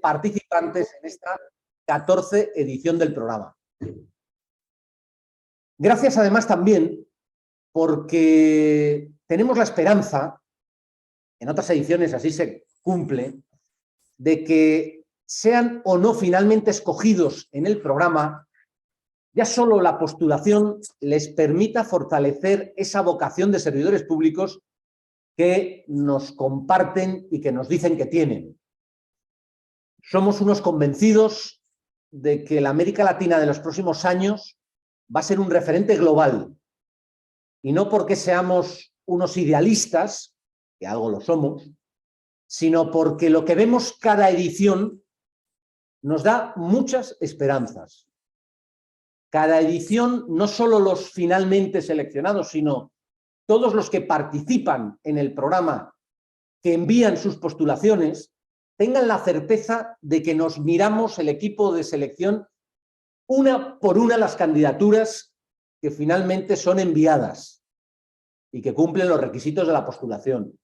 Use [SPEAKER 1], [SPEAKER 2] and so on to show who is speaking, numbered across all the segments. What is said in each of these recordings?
[SPEAKER 1] participantes en esta 14ª edición del programa. Gracias además también porque tenemos la esperanza, en otras ediciones así se cumple, de que sean o no finalmente escogidos en el programa, ya solo la postulación les permita fortalecer esa vocación de servidores públicos que nos comparten y que nos dicen que tienen. Somos unos convencidos de que la América Latina de los próximos años va a ser un referente global, y no porque seamos unos idealistas, que algo lo somos, sino porque lo que vemos cada edición nos da muchas esperanzas. Cada edición, no solo los finalmente seleccionados, sino todos los que participan en el programa, que envían sus postulaciones, tengan la certeza de que nos miramos el equipo de selección una por una las candidaturas que finalmente son enviadas y que cumplen los requisitos de la postulación.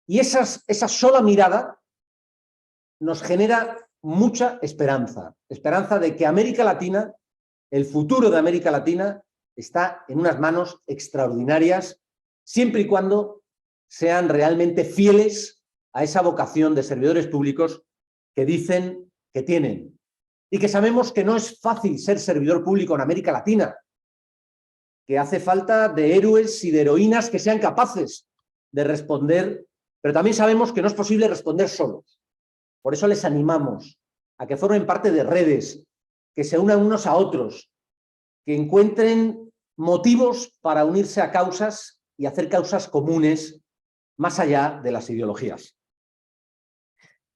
[SPEAKER 1] Y esa sola mirada nos genera mucha esperanza. Esperanza de que América Latina, el futuro de América Latina, está en unas manos extraordinarias, siempre y cuando sean realmente fieles a esa vocación de servidores públicos que dicen que tienen. Y que sabemos que no es fácil ser servidor público en América Latina, que hace falta de héroes y de heroínas que sean capaces de responder, pero también sabemos que no es posible responder solos. Por eso les animamos a que formen parte de redes, que se unan unos a otros, que encuentren motivos para unirse a causas y hacer causas comunes más allá de las ideologías.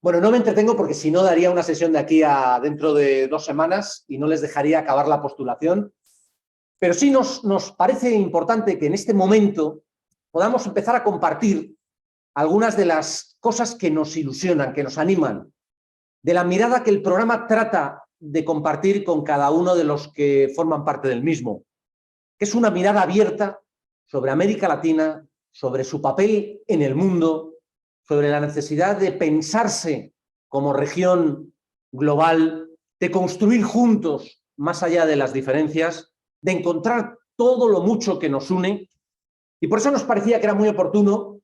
[SPEAKER 1] Bueno, no me entretengo porque si no daría una sesión de aquí a dentro de 2 semanas y no les dejaría acabar la postulación, pero sí nos parece importante que en este momento podamos empezar a compartir algunas de las cosas que nos ilusionan, que nos animan, de la mirada que el programa trata de compartir con cada uno de los que forman parte del mismo, que es una mirada abierta sobre América Latina, sobre su papel en el mundo, sobre la necesidad de pensarse como región global, de construir juntos, más allá de las diferencias, de encontrar todo lo mucho que nos une. Y por eso nos parecía que era muy oportuno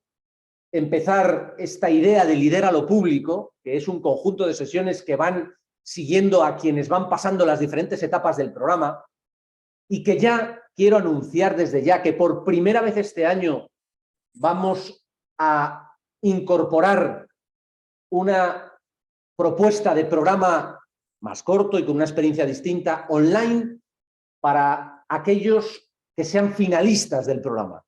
[SPEAKER 1] empezar esta idea de Lidéralo Público, que es un conjunto de sesiones que van siguiendo a quienes van pasando las diferentes etapas del programa, y que ya quiero anunciar desde ya que por primera vez este año vamos a incorporar una propuesta de programa más corto y con una experiencia distinta online para aquellos que sean finalistas del programa.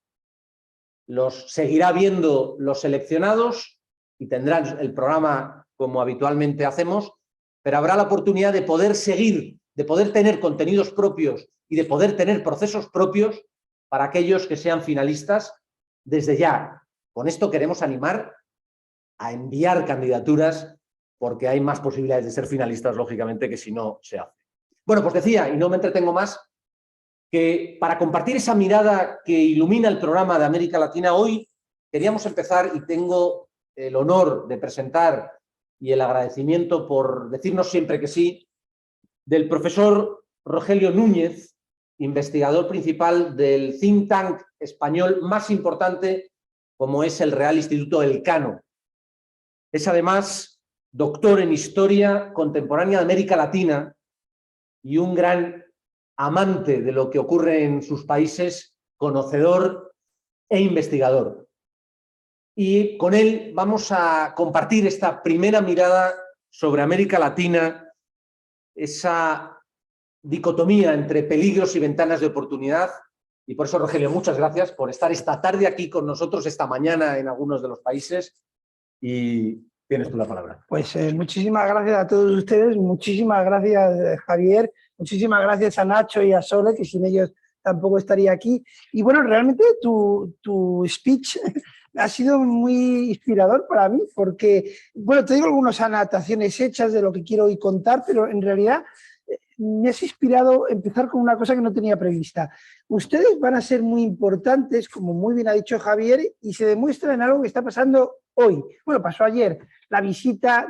[SPEAKER 1] Los seguirá viendo los seleccionados y tendrán el programa como habitualmente hacemos, pero habrá la oportunidad de poder seguir, de poder tener contenidos propios y de poder tener procesos propios para aquellos que sean finalistas desde ya. Con esto queremos animar a enviar candidaturas porque hay más posibilidades de ser finalistas, lógicamente, que si no se hace. Bueno, pues decía, y no me entretengo más, que para compartir esa mirada que ilumina el programa de América Latina, hoy queríamos empezar, y tengo el honor de presentar y el agradecimiento por decirnos siempre que sí, del profesor Rogelio Núñez, investigador principal del think tank español más importante, como es el Real Instituto Elcano. Es además doctor en Historia Contemporánea de América Latina y un gran amante de lo que ocurre en sus países, conocedor e investigador. Y con él vamos a compartir esta primera mirada sobre América Latina, esa dicotomía entre peligros y ventanas de oportunidad. Y por eso, Rogelio, muchas gracias por estar esta tarde aquí con nosotros, esta mañana en algunos de los países. Y tienes tú la palabra.
[SPEAKER 2] Pues muchísimas gracias a todos ustedes, muchísimas gracias, Javier, muchísimas gracias a Nacho y a Sole, que sin ellos tampoco estaría aquí. Y bueno, realmente tu speech ha sido muy inspirador para mí, porque, bueno, te digo algunas anotaciones hechas de lo que quiero hoy contar, pero en realidad me has inspirado a empezar con una cosa que no tenía prevista. Ustedes van a ser muy importantes, como muy bien ha dicho Javier, y se demuestra en algo que está pasando hoy. Bueno, pasó ayer, la visita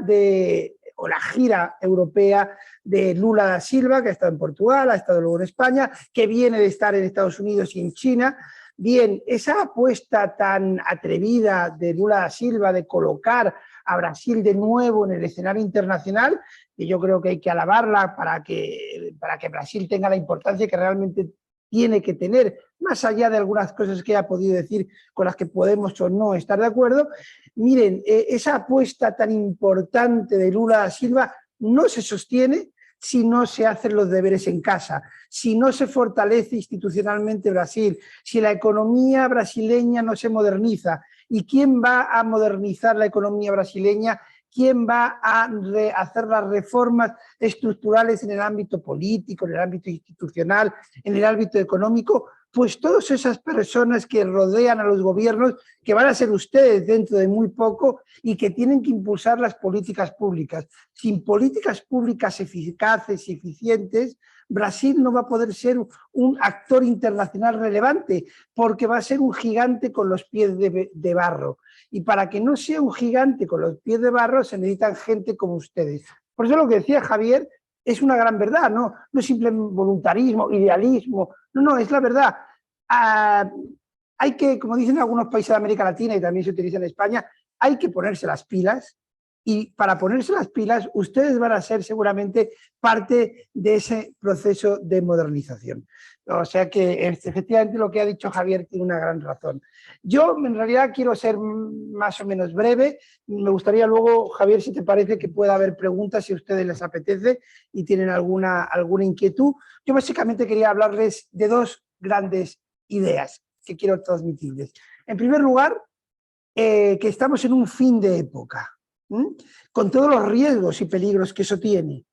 [SPEAKER 2] o la gira europea de Lula da Silva, que ha estado en Portugal, ha estado luego en España, que viene de estar en Estados Unidos y en China. Bien, esa apuesta tan atrevida de Lula da Silva de colocar a Brasil de nuevo en el escenario internacional, que yo creo que hay que alabarla para que Brasil tenga la importancia que realmente tiene que tener, más allá de algunas cosas que ha podido decir con las que podemos o no estar de acuerdo. Miren, esa apuesta tan importante de Lula da Silva no se sostiene si no se hacen los deberes en casa, si no se fortalece institucionalmente Brasil, si la economía brasileña no se moderniza. ¿Y quién va a modernizar la economía brasileña? ¿Quién va a hacer las reformas estructurales en el ámbito político, en el ámbito institucional, en el ámbito económico? Pues todas esas personas que rodean a los gobiernos, que van a ser ustedes dentro de muy poco y que tienen que impulsar las políticas públicas. Sin políticas públicas eficaces y eficientes, Brasil no va a poder ser un actor internacional relevante, porque va a ser un gigante con los pies de barro. Y para que no sea un gigante con los pies de barro se necesitan gente como ustedes. Por eso lo que decía Javier es una gran verdad, no es simplemente voluntarismo, idealismo, no, es la verdad. Hay que, como dicen algunos países de América Latina y también se utiliza en España, hay que ponerse las pilas, y para ponerse las pilas ustedes van a ser seguramente parte de ese proceso de modernización. O sea que efectivamente lo que ha dicho Javier tiene una gran razón. Yo en realidad quiero ser más o menos breve. Me gustaría luego, Javier, si te parece, que pueda haber preguntas si a ustedes les apetece y tienen alguna inquietud. Yo básicamente quería hablarles de dos grandes ideas que quiero transmitirles. En primer lugar, que estamos en un fin de época, con todos los riesgos y peligros que eso tiene.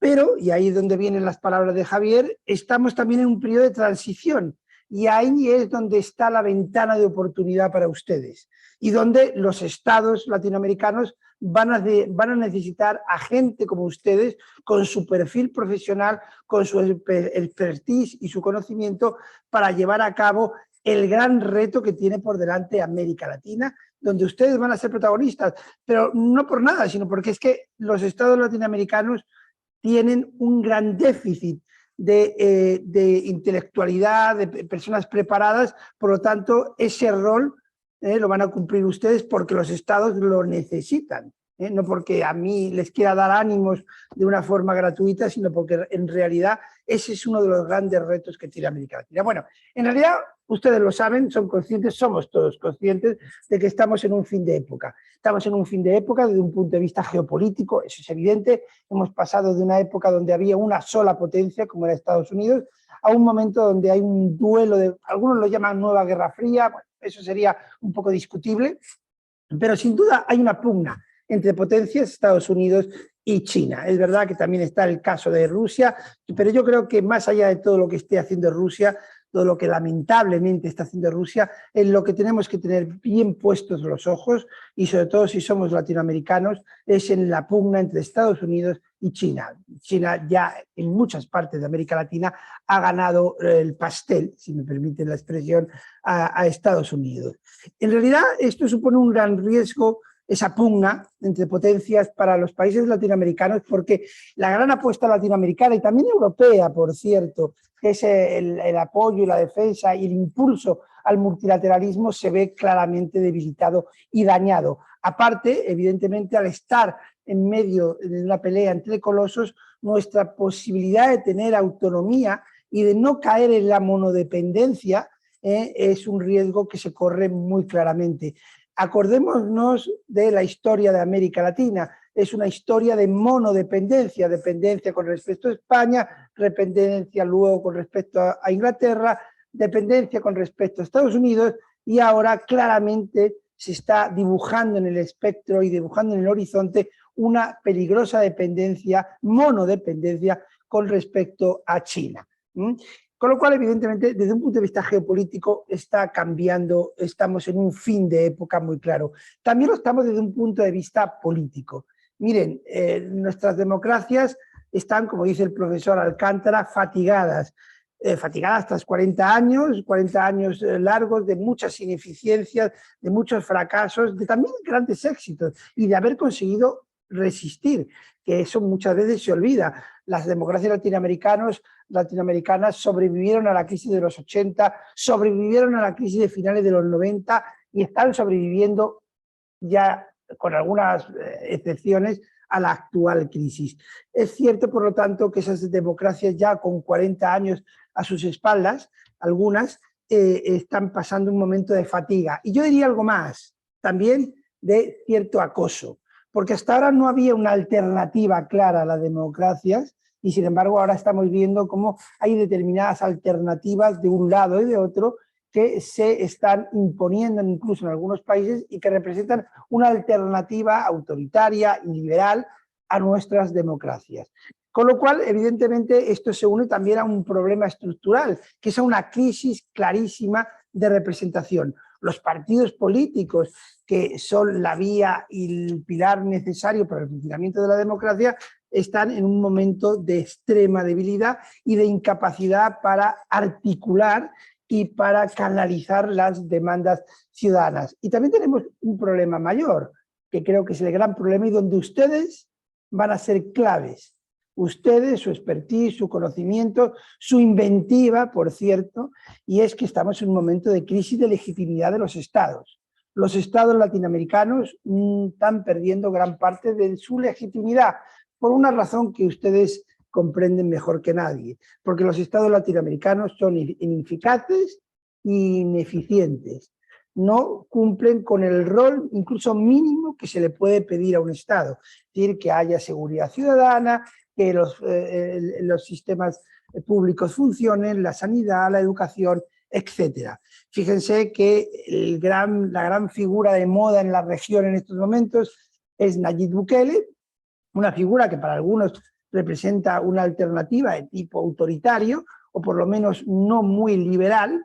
[SPEAKER 2] Pero, y ahí es donde vienen las palabras de Javier, estamos también en un periodo de transición, y ahí es donde está la ventana de oportunidad para ustedes, y donde los estados latinoamericanos van a necesitar a gente como ustedes, con su perfil profesional, con su expertise y su conocimiento, para llevar a cabo el gran reto que tiene por delante América Latina, donde ustedes van a ser protagonistas, pero no por nada, sino porque es que los estados latinoamericanos tienen un gran déficit de intelectualidad, de personas preparadas, por lo tanto, ese rol lo van a cumplir ustedes porque los estados lo necesitan. No porque a mí les quiera dar ánimos de una forma gratuita, sino porque en realidad ese es uno de los grandes retos que tiene América Latina. Bueno, en realidad ustedes lo saben, son conscientes, somos todos conscientes de que estamos en un fin de época. Estamos en un fin de época desde un punto de vista geopolítico, eso es evidente. Hemos pasado de una época donde había una sola potencia, como era Estados Unidos, a un momento donde hay un duelo, algunos lo llaman nueva Guerra Fría, bueno, eso sería un poco discutible, pero sin duda hay una pugna entre potencias, Estados Unidos y China. Es verdad que también está el caso de Rusia, pero yo creo que más allá de todo lo que esté haciendo Rusia, todo lo que lamentablemente está haciendo Rusia, en lo que tenemos que tener bien puestos los ojos, y sobre todo si somos latinoamericanos, es en la pugna entre Estados Unidos y China. China ya en muchas partes de América Latina ha ganado el pastel, si me permiten la expresión, a Estados Unidos. En realidad esto supone un gran riesgo, esa pugna entre potencias para los países latinoamericanos, porque la gran apuesta latinoamericana y también europea, por cierto, que es el apoyo y la defensa y el impulso al multilateralismo, se ve claramente debilitado y dañado. Aparte, evidentemente, al estar en medio de una pelea entre colosos, nuestra posibilidad de tener autonomía y de no caer en la monodependencia es un riesgo que se corre muy claramente. Acordémonos de la historia de América Latina. Es una historia de monodependencia, dependencia con respecto a España, dependencia luego con respecto a Inglaterra, dependencia con respecto a Estados Unidos, y ahora claramente se está dibujando en el espectro y dibujando en el horizonte una peligrosa dependencia, monodependencia con respecto a China. Con lo cual, evidentemente, desde un punto de vista geopolítico está cambiando, estamos en un fin de época muy claro. También lo estamos desde un punto de vista político. Miren, nuestras democracias están, como dice el profesor Alcántara, fatigadas. Fatigadas tras 40 años largos de muchas ineficiencias, de muchos fracasos, de también grandes éxitos y de haber conseguido resistir, que eso muchas veces se olvida. Las democracias latinoamericanas sobrevivieron a la crisis de los 80, sobrevivieron a la crisis de finales de los 90 y están sobreviviendo ya, con algunas excepciones, a la actual crisis. Es cierto, por lo tanto, que esas democracias ya con 40 años a sus espaldas, algunas, están pasando un momento de fatiga. Y yo diría algo más, también de cierto acoso, porque hasta ahora no había una alternativa clara a las democracias y sin embargo ahora estamos viendo cómo hay determinadas alternativas de un lado y de otro que se están imponiendo incluso en algunos países y que representan una alternativa autoritaria y liberal a nuestras democracias. Con lo cual, evidentemente, esto se une también a un problema estructural, que es a una crisis clarísima de representación. Los partidos políticos, que son la vía y el pilar necesario para el funcionamiento de la democracia, están en un momento de extrema debilidad y de incapacidad para articular y para canalizar las demandas ciudadanas. Y también tenemos un problema mayor, que creo que es el gran problema y donde ustedes van a ser claves. Ustedes, su expertise, su conocimiento, su inventiva, por cierto, y es que estamos en un momento de crisis de legitimidad de los estados. Los estados latinoamericanos están perdiendo gran parte de su legitimidad, por una razón que ustedes comprenden mejor que nadie, porque los estados latinoamericanos son ineficaces e ineficientes. No cumplen con el rol incluso mínimo que se le puede pedir a un estado, es decir, que haya seguridad ciudadana, que los sistemas públicos funcionen, la sanidad, la educación, etc. Fíjense que la gran figura de moda en la región en estos momentos es Nayib Bukele, una figura que para algunos representa una alternativa de tipo autoritario, o por lo menos no muy liberal,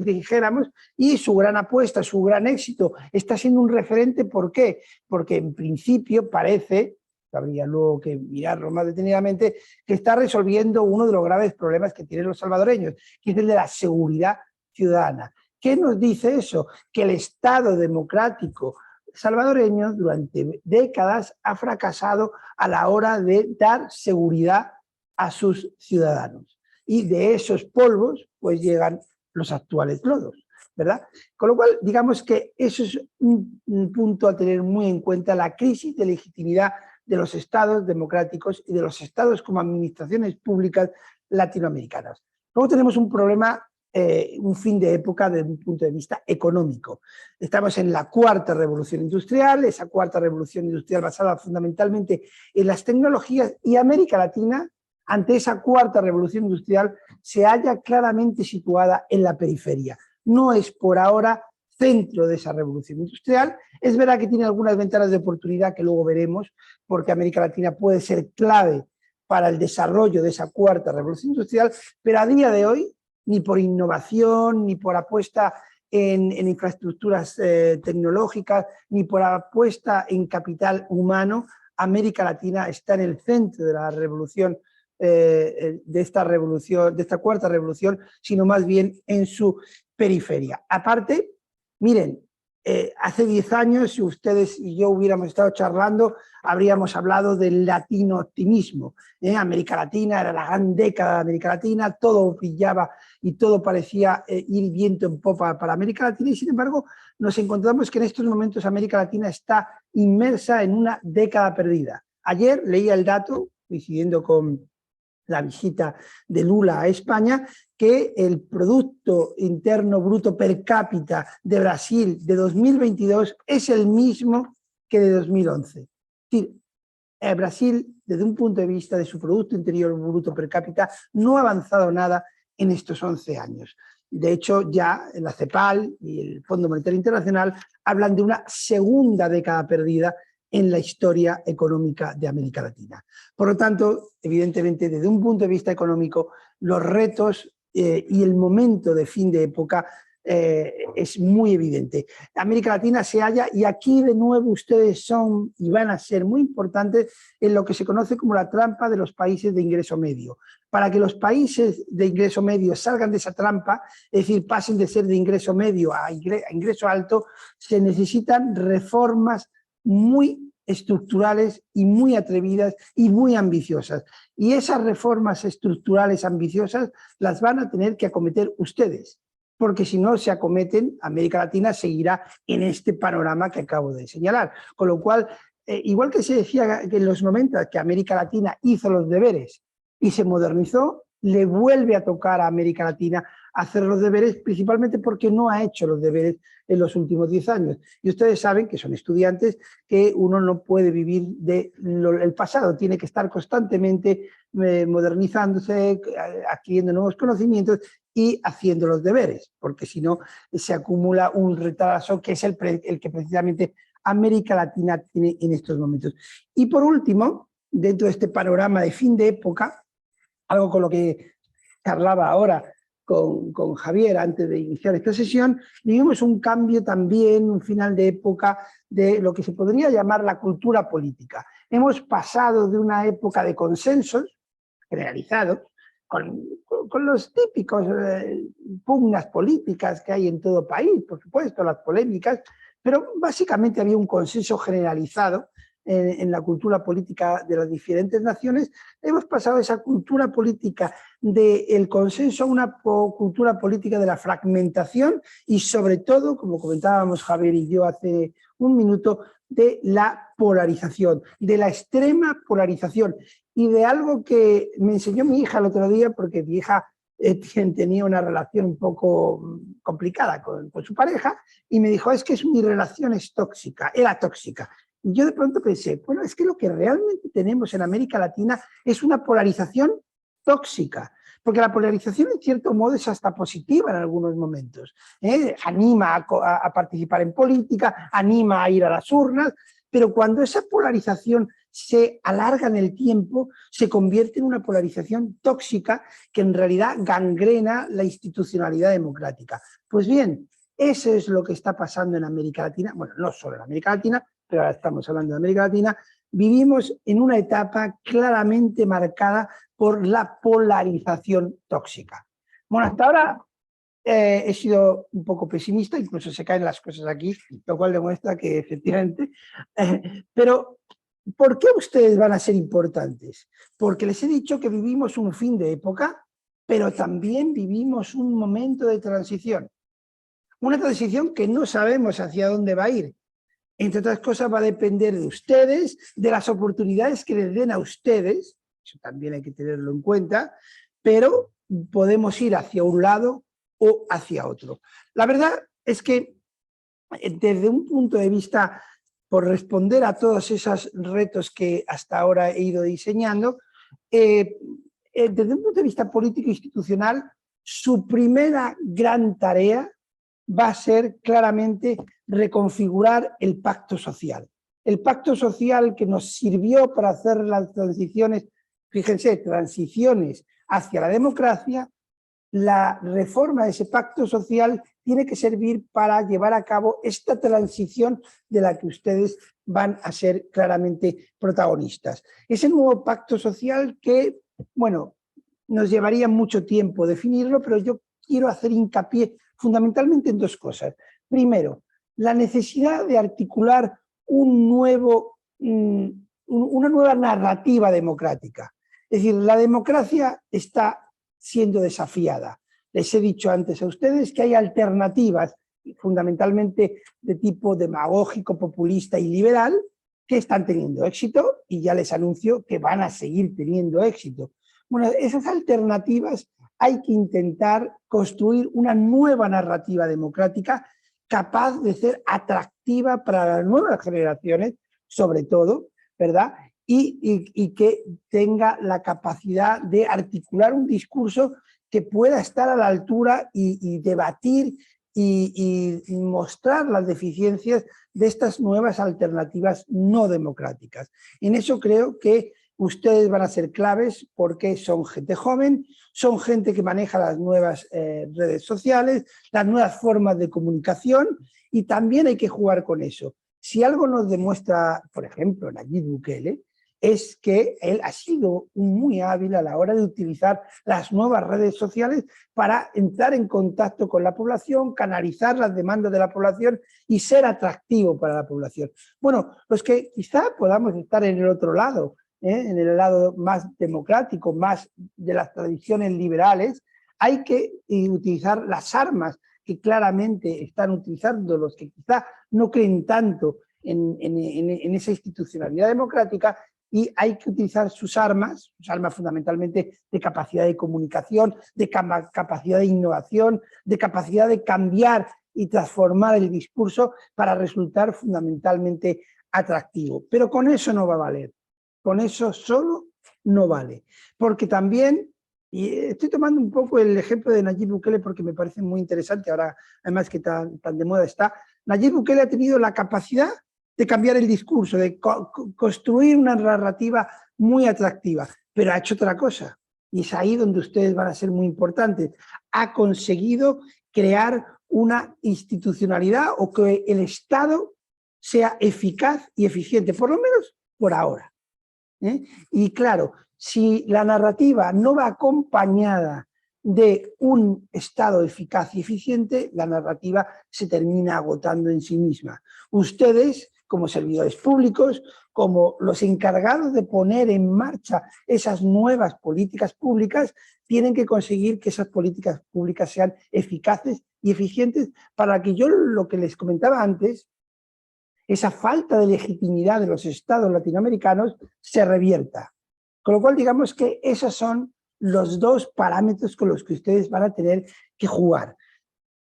[SPEAKER 2] dijéramos, y su gran apuesta, su gran éxito, está siendo un referente. ¿Por qué? Porque en principio parece, habría luego que mirarlo más detenidamente, que está resolviendo uno de los graves problemas que tienen los salvadoreños, que es el de la seguridad ciudadana. ¿Qué nos dice eso? Que el Estado democrático salvadoreño durante décadas ha fracasado a la hora de dar seguridad a sus ciudadanos. Y de esos polvos pues llegan los actuales lodos, ¿verdad? Con lo cual, digamos que eso es un punto a tener muy en cuenta, la crisis de legitimidad de los estados democráticos y de los estados como administraciones públicas latinoamericanas. Luego tenemos un problema, un fin de época desde un punto de vista económico. Estamos en la cuarta revolución industrial, esa cuarta revolución industrial basada fundamentalmente en las tecnologías, y América Latina, ante esa cuarta revolución industrial, se halla claramente situada en la periferia. No es por ahora centro de esa revolución industrial. Es verdad que tiene algunas ventanas de oportunidad que luego veremos, porque América Latina puede ser clave para el desarrollo de esa cuarta revolución industrial, pero a día de hoy, ni por innovación, ni por apuesta en infraestructuras tecnológicas, ni por apuesta en capital humano, América Latina está en el centro de la revolución, de esta cuarta revolución, sino más bien en su periferia. Aparte, miren, hace 10 años, si ustedes y yo hubiéramos estado charlando, habríamos hablado del latino optimismo. América Latina era la gran década de América Latina, todo brillaba y todo parecía ir viento en popa para América Latina, y sin embargo nos encontramos que en estos momentos América Latina está inmersa en una década perdida. Ayer leía el dato, coincidiendo con la visita de Lula a España, que el Producto Interno Bruto per cápita de Brasil de 2022 es el mismo que de 2011. Es decir, Brasil, desde un punto de vista de su Producto Interior Bruto per cápita, no ha avanzado nada en estos 11 años. De hecho, ya la CEPAL y el Fondo Monetario Internacional hablan de una segunda década perdida en la historia económica de América Latina. Por lo tanto, evidentemente, desde un punto de vista económico, los retos y el momento de fin de época es muy evidente. América Latina se halla, y aquí de nuevo ustedes son y van a ser muy importantes en lo que se conoce como la trampa de los países de ingreso medio. Para que los países de ingreso medio salgan de esa trampa, es decir, pasen de ser de ingreso medio a ingreso alto, se necesitan reformas muy estructurales y muy atrevidas y muy ambiciosas. Y esas reformas estructurales ambiciosas las van a tener que acometer ustedes, porque si no se acometen, América Latina seguirá en este panorama que acabo de señalar. Con lo cual, igual que se decía que en los 90 que América Latina hizo los deberes y se modernizó, le vuelve a tocar a América Latina hacer los deberes, principalmente porque no ha hecho los deberes en los últimos 10 años. Y ustedes saben, que son estudiantes, que uno no puede vivir del pasado, tiene que estar constantemente modernizándose, adquiriendo nuevos conocimientos y haciendo los deberes, porque si no se acumula un retraso que es el que precisamente América Latina tiene en estos momentos. Y por último, dentro de este panorama de fin de época, algo con lo que charlaba ahora con Javier antes de iniciar esta sesión, vivimos un cambio también, un final de época de lo que se podría llamar la cultura política. Hemos pasado de una época de consensos generalizados, con los típicos pugnas políticas que hay en todo país, por supuesto, las polémicas, pero básicamente había un consenso generalizado en la cultura política de las diferentes naciones. Hemos pasado esa cultura política del consenso a una cultura política de la fragmentación y, sobre todo, como comentábamos Javier y yo hace un minuto, de la polarización, de la extrema polarización, y de algo que me enseñó mi hija el otro día, porque mi hija tenía una relación un poco complicada con su pareja, y me dijo, es que mi relación es tóxica, era tóxica. Y yo de pronto pensé, bueno, es que lo que realmente tenemos en América Latina es una polarización tóxica, porque la polarización en cierto modo es hasta positiva en algunos momentos, anima a participar en política, anima a ir a las urnas, pero cuando esa polarización se alarga en el tiempo, se convierte en una polarización tóxica que en realidad gangrena la institucionalidad democrática. Pues bien, eso es lo que está pasando en América Latina, bueno, no solo en América Latina, pero ahora estamos hablando de América Latina. Vivimos en una etapa claramente marcada por la polarización tóxica. Bueno, hasta ahora he sido un poco pesimista, incluso se caen las cosas aquí, lo cual demuestra que efectivamente... pero, ¿por qué ustedes van a ser importantes? Porque les he dicho que vivimos un fin de época, pero también vivimos un momento de transición. Una transición que no sabemos hacia dónde va a ir. Entre otras cosas, va a depender de ustedes, de las oportunidades que les den a ustedes, eso también hay que tenerlo en cuenta, pero podemos ir hacia un lado o hacia otro. La verdad es que desde un punto de vista, por responder a todos esos retos que hasta ahora he ido diseñando, desde un punto de vista político-institucional, su primera gran tarea va a ser claramente reconfigurar el pacto social. El pacto social que nos sirvió para hacer las transiciones, fíjense, transiciones hacia la democracia. La reforma de ese pacto social tiene que servir para llevar a cabo esta transición de la que ustedes van a ser claramente protagonistas. Ese nuevo pacto social que, bueno, nos llevaría mucho tiempo definirlo, pero yo quiero hacer hincapié fundamentalmente en dos cosas. Primero, la necesidad de articular una nueva narrativa democrática. Es decir, la democracia está siendo desafiada. Les he dicho antes a ustedes que hay alternativas, fundamentalmente de tipo demagógico, populista y liberal, que están teniendo éxito, y ya les anuncio que van a seguir teniendo éxito. Bueno, esas alternativas hay que intentar construir una nueva narrativa democrática capaz de ser atractiva para las nuevas generaciones, sobre todo, ¿verdad? Y que tenga la capacidad de articular un discurso que pueda estar a la altura y debatir y mostrar las deficiencias de estas nuevas alternativas no democráticas. En eso creo que ustedes van a ser claves porque son gente joven, son gente que maneja las nuevas redes sociales, las nuevas formas de comunicación, y también hay que jugar con eso. Si algo nos demuestra, por ejemplo, Nayib Bukele, es que él ha sido muy hábil a la hora de utilizar las nuevas redes sociales para entrar en contacto con la población, canalizar las demandas de la población y ser atractivo para la población. Bueno, los que quizá podamos estar en el otro lado, en el lado más democrático, más de las tradiciones liberales, hay que utilizar las armas que claramente están utilizando los que quizá no creen tanto en esa institucionalidad democrática, y hay que utilizar sus armas fundamentalmente de capacidad de comunicación, de capacidad de innovación, de capacidad de cambiar y transformar el discurso para resultar fundamentalmente atractivo. Pero con eso no va a valer, con eso solo no vale, porque también, y estoy tomando un poco el ejemplo de Nayib Bukele porque me parece muy interesante, ahora además que tan de moda está, Nayib Bukele ha tenido la capacidad de cambiar el discurso, de construir una narrativa muy atractiva, pero ha hecho otra cosa, y es ahí donde ustedes van a ser muy importantes. Ha conseguido crear una institucionalidad o que el Estado sea eficaz y eficiente, por lo menos por ahora. Y claro, si la narrativa no va acompañada de un Estado eficaz y eficiente, la narrativa se termina agotando en sí misma. Ustedes, como servidores públicos, como los encargados de poner en marcha esas nuevas políticas públicas, tienen que conseguir que esas políticas públicas sean eficaces y eficientes para que yo, lo que les comentaba antes, esa falta de legitimidad de los estados latinoamericanos se revierta. Con lo cual, digamos que esos son los dos parámetros con los que ustedes van a tener que jugar.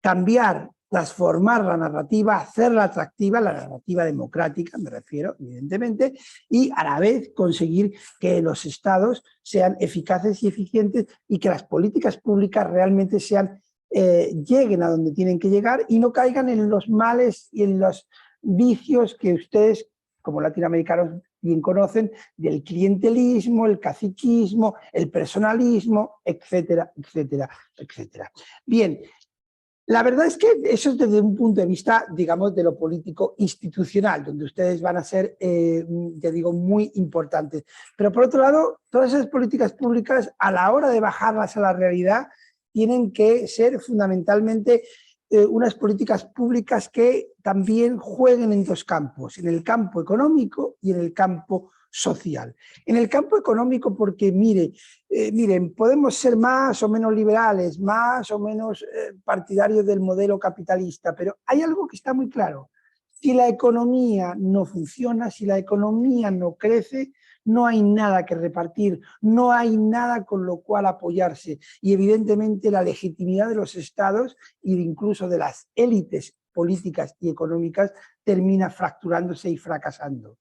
[SPEAKER 2] Cambiar, transformar la narrativa, hacerla atractiva, la narrativa democrática, me refiero, evidentemente, y a la vez conseguir que los estados sean eficaces y eficientes y que las políticas públicas realmente lleguen a donde tienen que llegar y no caigan en los males y en los vicios que ustedes, como latinoamericanos, bien conocen, del clientelismo, el caciquismo, el personalismo, etcétera, etcétera, etcétera. Bien, la verdad es que eso es desde un punto de vista, digamos, de lo político institucional, donde ustedes van a ser, ya digo, muy importantes. Pero por otro lado, todas esas políticas públicas, a la hora de bajarlas a la realidad, tienen que ser fundamentalmente unas políticas públicas que también jueguen en dos campos, en el campo económico y en el campo social. En el campo económico porque, miren, podemos ser más o menos liberales, más o menos partidarios del modelo capitalista, pero hay algo que está muy claro. Si la economía no funciona, si la economía no crece, no hay nada que repartir, no hay nada con lo cual apoyarse. Y evidentemente la legitimidad de los estados e incluso de las élites políticas y económicas termina fracturándose y fracasando.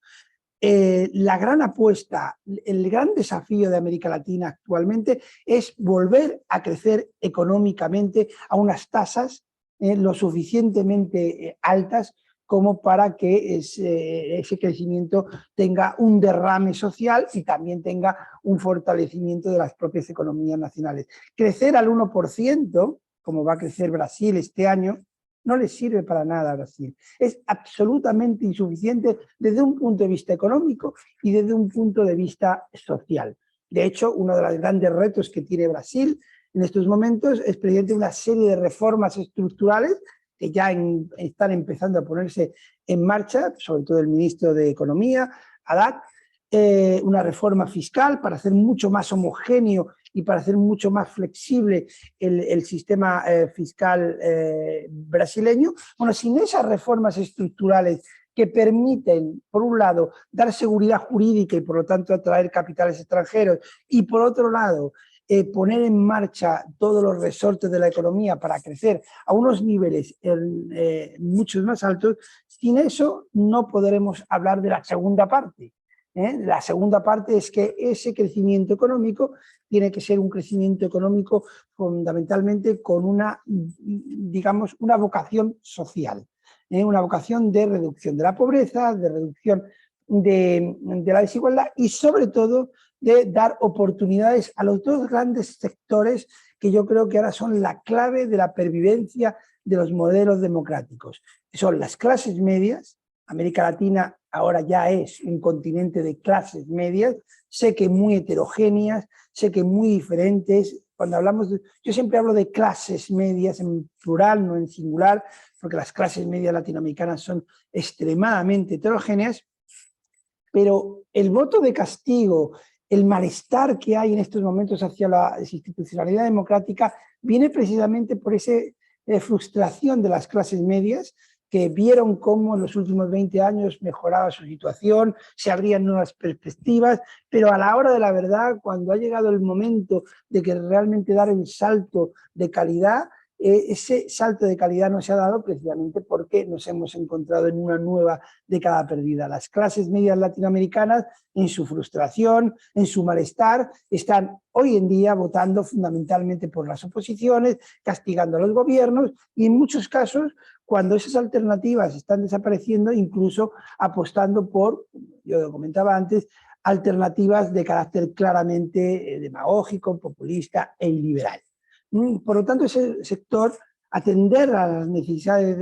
[SPEAKER 2] La gran apuesta, el gran desafío de América Latina actualmente es volver a crecer económicamente a unas tasas lo suficientemente altas como para que ese crecimiento tenga un derrame social y también tenga un fortalecimiento de las propias economías nacionales. Crecer al 1%, como va a crecer Brasil este año, no le sirve para nada a Brasil. Es absolutamente insuficiente desde un punto de vista económico y desde un punto de vista social. De hecho, uno de los grandes retos que tiene Brasil en estos momentos es precisamente una serie de reformas estructurales que ya están empezando a ponerse en marcha, sobre todo el ministro de Economía, Haddad, una reforma fiscal para hacer mucho más homogéneo y para hacer mucho más flexible el sistema fiscal brasileño. Bueno, sin esas reformas estructurales que permiten, por un lado, dar seguridad jurídica y por lo tanto atraer capitales extranjeros, y por otro lado, poner en marcha todos los resortes de la economía para crecer a unos niveles mucho más altos, sin eso no podremos hablar de la segunda parte. La segunda parte es que ese crecimiento económico tiene que ser un crecimiento económico fundamentalmente con una, digamos, una vocación social, una vocación de reducción de la pobreza, de reducción de la desigualdad y sobre todo de dar oportunidades a los dos grandes sectores que yo creo que ahora son la clave de la pervivencia de los modelos democráticos. Son las clases medias. América Latina ahora ya es un continente de clases medias, sé que muy heterogéneas, sé que muy diferentes. Cuando hablamos yo siempre hablo de clases medias en plural, no en singular, porque las clases medias latinoamericanas son extremadamente heterogéneas, pero el voto de castigo, el malestar que hay en estos momentos hacia la institucionalidad democrática viene precisamente por esa frustración de las clases medias que vieron cómo en los últimos 20 años mejoraba su situación, se abrían nuevas perspectivas, pero a la hora de la verdad, cuando ha llegado el momento de que realmente dar el salto de calidad, ese salto de calidad no se ha dado precisamente porque nos hemos encontrado en una nueva década perdida. Las clases medias latinoamericanas, en su frustración, en su malestar, están hoy en día votando fundamentalmente por las oposiciones, castigando a los gobiernos y en muchos casos, cuando esas alternativas están desapareciendo, incluso apostando por, yo lo comentaba antes, alternativas de carácter claramente demagógico, populista e iliberal. Por lo tanto, ese sector, atender a las necesidades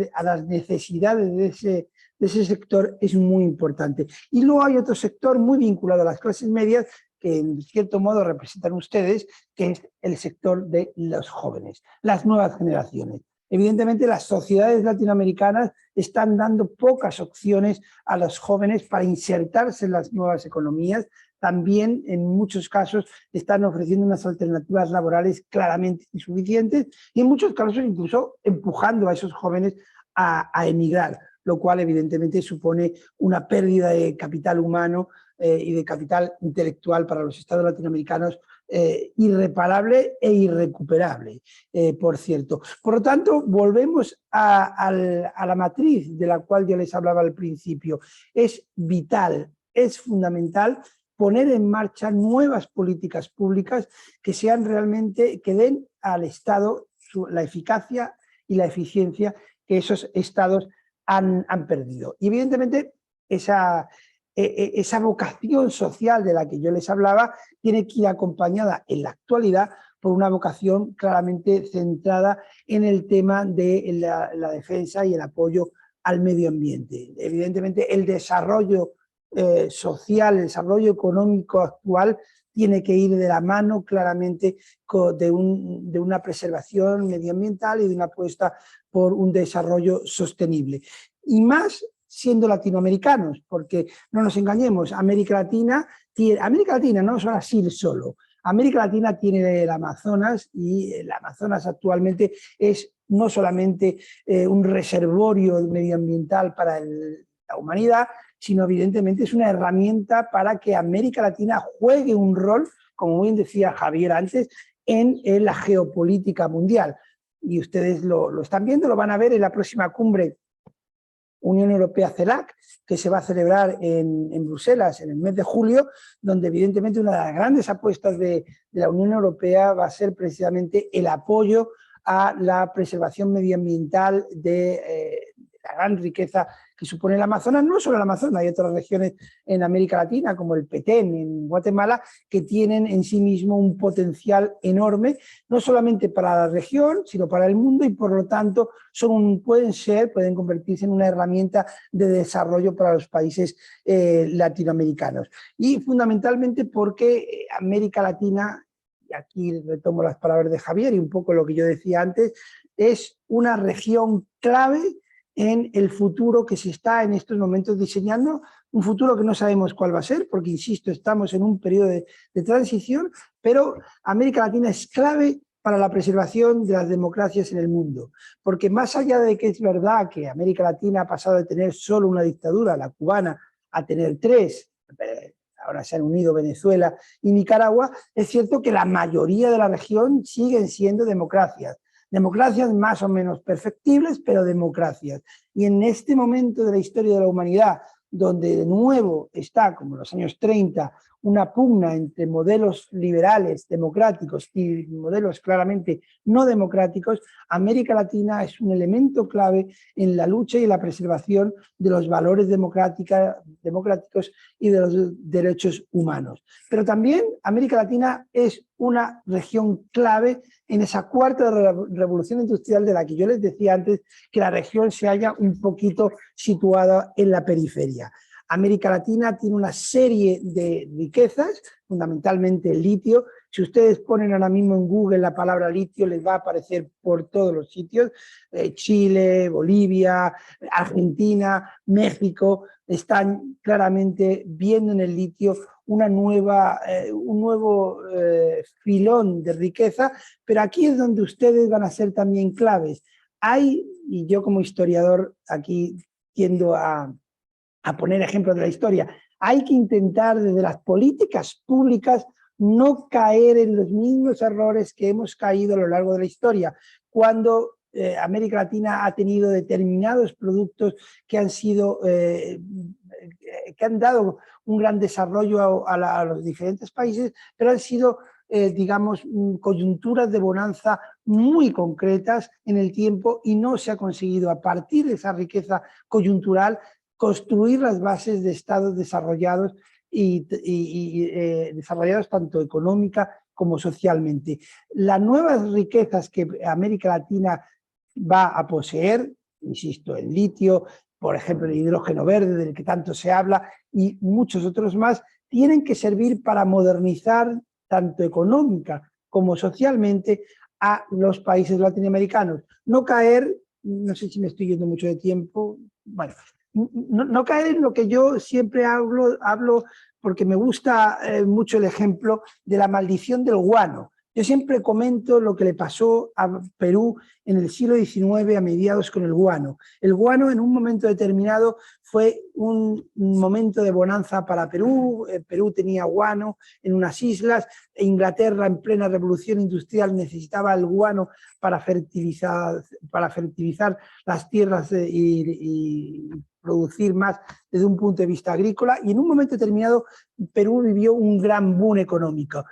[SPEAKER 2] de ese sector es muy importante. Y luego hay otro sector muy vinculado a las clases medias que en cierto modo representan ustedes, que es el sector de los jóvenes, las nuevas generaciones. Evidentemente, las sociedades latinoamericanas están dando pocas opciones a los jóvenes para insertarse en las nuevas economías. También, en muchos casos, están ofreciendo unas alternativas laborales claramente insuficientes y en muchos casos incluso empujando a esos jóvenes a emigrar, lo cual evidentemente supone una pérdida de capital humano y de capital intelectual para los estados latinoamericanos irreparable e irrecuperable, por cierto. Por lo tanto, volvemos a la matriz de la cual yo les hablaba al principio. Es vital, es fundamental poner en marcha nuevas políticas públicas que sean realmente, que den al Estado la eficacia y la eficiencia que esos estados han perdido. Y evidentemente esa vocación social de la que yo les hablaba tiene que ir acompañada en la actualidad por una vocación claramente centrada en el tema de la defensa y el apoyo al medio ambiente. Evidentemente el desarrollo social, el desarrollo económico actual tiene que ir de la mano claramente de una preservación medioambiental y de una apuesta por un desarrollo sostenible. Y más siendo latinoamericanos, porque no nos engañemos, América Latina no es Brasil solo, América Latina tiene el Amazonas y el Amazonas actualmente es no solamente un reservorio medioambiental para la humanidad, sino evidentemente es una herramienta para que América Latina juegue un rol, como bien decía Javier antes, en la geopolítica mundial. Y ustedes lo están viendo, lo van a ver en la próxima cumbre Unión Europea-CELAC, que se va a celebrar en Bruselas en el mes de julio, donde evidentemente una de las grandes apuestas de la Unión Europea va a ser precisamente el apoyo a la preservación medioambiental de la gran riqueza que supone el Amazonas. No solo el Amazonas, hay otras regiones en América Latina, como el Petén, en Guatemala, que tienen en sí mismo un potencial enorme, no solamente para la región, sino para el mundo, y por lo tanto pueden convertirse en una herramienta de desarrollo para los países latinoamericanos. Y fundamentalmente porque América Latina, y aquí retomo las palabras de Javier y un poco lo que yo decía antes, es una región clave en el futuro que se está en estos momentos diseñando, un futuro que no sabemos cuál va a ser, porque, insisto, estamos en un periodo de transición, pero América Latina es clave para la preservación de las democracias en el mundo, porque más allá de que es verdad que América Latina ha pasado de tener solo una dictadura, la cubana, a tener 3, ahora se han unido Venezuela y Nicaragua, es cierto que la mayoría de la región siguen siendo democracias más o menos perfectibles, pero democracias. Y en este momento de la historia de la humanidad, donde de nuevo está, como en los años 30, una pugna entre modelos liberales, democráticos y modelos claramente no democráticos, América Latina es un elemento clave en la lucha y la preservación de los valores democráticos y de los derechos humanos. Pero también América Latina es una región clave en esa cuarta revolución industrial de la que yo les decía antes, que la región se halla un poquito situada en la periferia. América Latina tiene una serie de riquezas, fundamentalmente el litio. Si ustedes ponen ahora mismo en Google la palabra litio, les va a aparecer por todos los sitios. Chile, Bolivia, Argentina, México, están claramente viendo en el litio un nuevo filón de riqueza, pero aquí es donde ustedes van a ser también claves. Y yo como historiador aquí tiendo a poner ejemplos de la historia, hay que intentar desde las políticas públicas no caer en los mismos errores que hemos caído a lo largo de la historia, cuando América Latina ha tenido determinados productos que han dado un gran desarrollo a los diferentes países, pero han sido digamos, coyunturas de bonanza muy concretas en el tiempo y no se ha conseguido a partir de esa riqueza coyuntural construir las bases de estados desarrollados desarrollados tanto económica como socialmente. Las nuevas riquezas que América Latina va a poseer, insisto, el litio, por ejemplo, el hidrógeno verde del que tanto se habla y muchos otros más, tienen que servir para modernizar tanto económica como socialmente a los países latinoamericanos. No caer, no sé si me estoy yendo mucho de tiempo, bueno, no caer en lo que yo siempre hablo porque me gusta mucho el ejemplo de la maldición del guano. Yo siempre comento lo que le pasó a Perú en el siglo XIX a mediados con el guano. El guano en un momento determinado fue un momento de bonanza para Perú. Perú tenía guano en unas islas. Inglaterra en plena revolución industrial necesitaba el guano para fertilizar las tierras y producir más desde un punto de vista agrícola, y en un momento determinado Perú vivió un gran boom económico.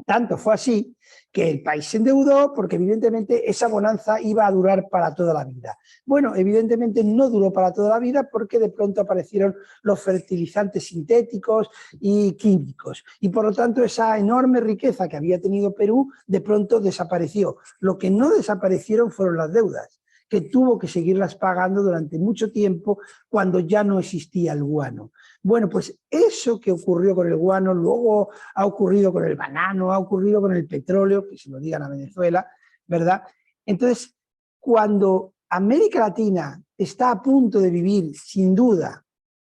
[SPEAKER 2] Tanto fue así que el país se endeudó porque evidentemente esa bonanza iba a durar para toda la vida. Bueno, evidentemente no duró para toda la vida porque de pronto aparecieron los fertilizantes sintéticos y químicos y por lo tanto esa enorme riqueza que había tenido Perú de pronto desapareció. Lo que no desaparecieron fueron las deudas, que tuvo que seguirlas pagando durante mucho tiempo cuando ya no existía el guano. Bueno, pues eso que ocurrió con el guano luego ha ocurrido con el banano, ha ocurrido con el petróleo, que se lo digan a Venezuela, ¿verdad? Entonces, cuando América Latina está a punto de vivir, sin duda,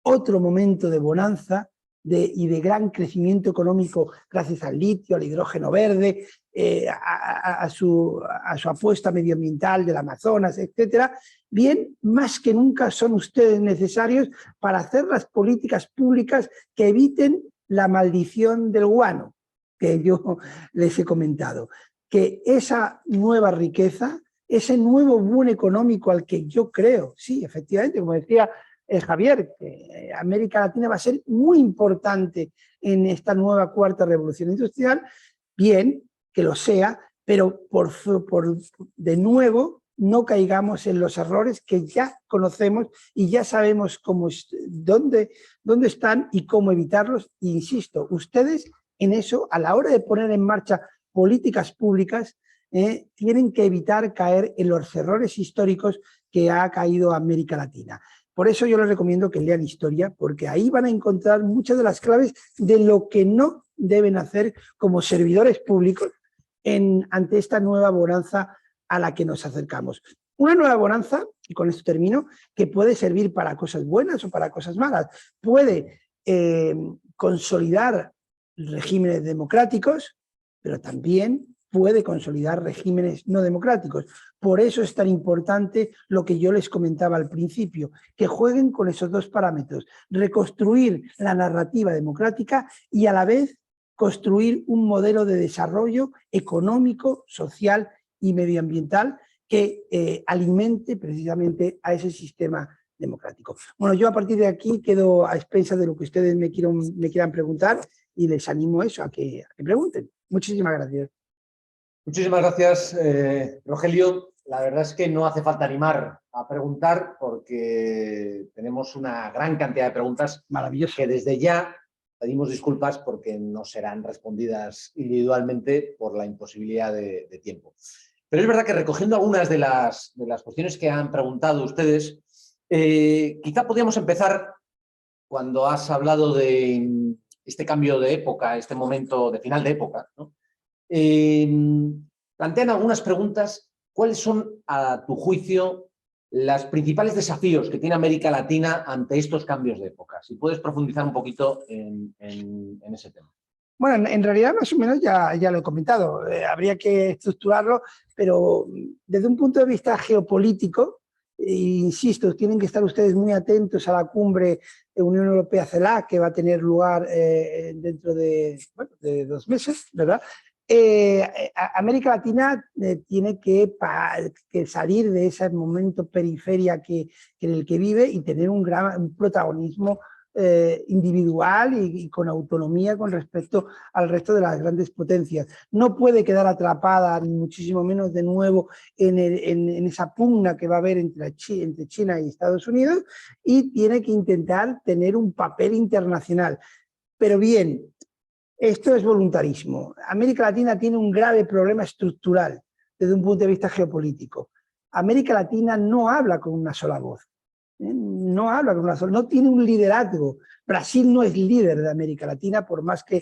[SPEAKER 2] otro momento de bonanza y de gran crecimiento económico gracias al litio, al hidrógeno verde, a su apuesta medioambiental del Amazonas, etcétera, bien, más que nunca son ustedes necesarios para hacer las políticas públicas que eviten la maldición del guano, que yo les he comentado. Que esa nueva riqueza, ese nuevo boom económico al que yo creo, sí, efectivamente, como decía Javier, que América Latina va a ser muy importante en esta nueva cuarta revolución industrial, bien, que lo sea, pero de nuevo no caigamos en los errores que ya conocemos y ya sabemos dónde están y cómo evitarlos. E insisto, ustedes en eso, a la hora de poner en marcha políticas públicas, tienen que evitar caer en los errores históricos que ha caído América Latina. Por eso yo les recomiendo que lean historia, porque ahí van a encontrar muchas de las claves de lo que no deben hacer como servidores públicos ante esta nueva bonanza a la que nos acercamos. Una nueva bonanza, y con esto termino, que puede servir para cosas buenas o para cosas malas. Puede consolidar regímenes democráticos, pero también puede consolidar regímenes no democráticos. Por eso es tan importante lo que yo les comentaba al principio, que jueguen con esos dos parámetros, reconstruir la narrativa democrática y a la vez construir un modelo de desarrollo económico, social y medioambiental que alimente precisamente a ese sistema democrático. Bueno, yo a partir de aquí quedo a expensas de lo que ustedes me quieran preguntar y les animo eso, a que pregunten. Muchísimas gracias.
[SPEAKER 1] Muchísimas gracias, Rogelio. La verdad es que no hace falta animar a preguntar porque tenemos una gran cantidad de preguntas.
[SPEAKER 2] Maravilloso.
[SPEAKER 1] Que desde ya pedimos disculpas porque no serán respondidas individualmente por la imposibilidad de tiempo. Pero es verdad que recogiendo algunas de las cuestiones que han preguntado ustedes, quizá podríamos empezar cuando has hablado de este cambio de época, este momento de final de época, ¿no? Plantean algunas preguntas. ¿Cuáles son, a tu juicio, los principales desafíos que tiene América Latina ante estos cambios de época? Si puedes profundizar un poquito en ese tema.
[SPEAKER 2] Bueno, en realidad más o menos ya lo he comentado. Habría que estructurarlo, pero desde un punto de vista geopolítico, insisto, tienen que estar ustedes muy atentos a la cumbre de Unión Europea-CELAC, que va a tener lugar dentro de 2 meses, ¿verdad? América Latina tiene que salir de ese momento periferia en el que vive y tener un protagonismo individual y con autonomía con respecto al resto de las grandes potencias. No puede quedar atrapada, ni muchísimo menos de nuevo, en esa pugna que va a haber entre China y Estados Unidos, y tiene que intentar tener un papel internacional. Pero bien, esto es voluntarismo. América Latina tiene un grave problema estructural desde un punto de vista geopolítico. América Latina no habla con una sola voz. No habla con una sola, no tiene un liderazgo. Brasil no es líder de América Latina, por más que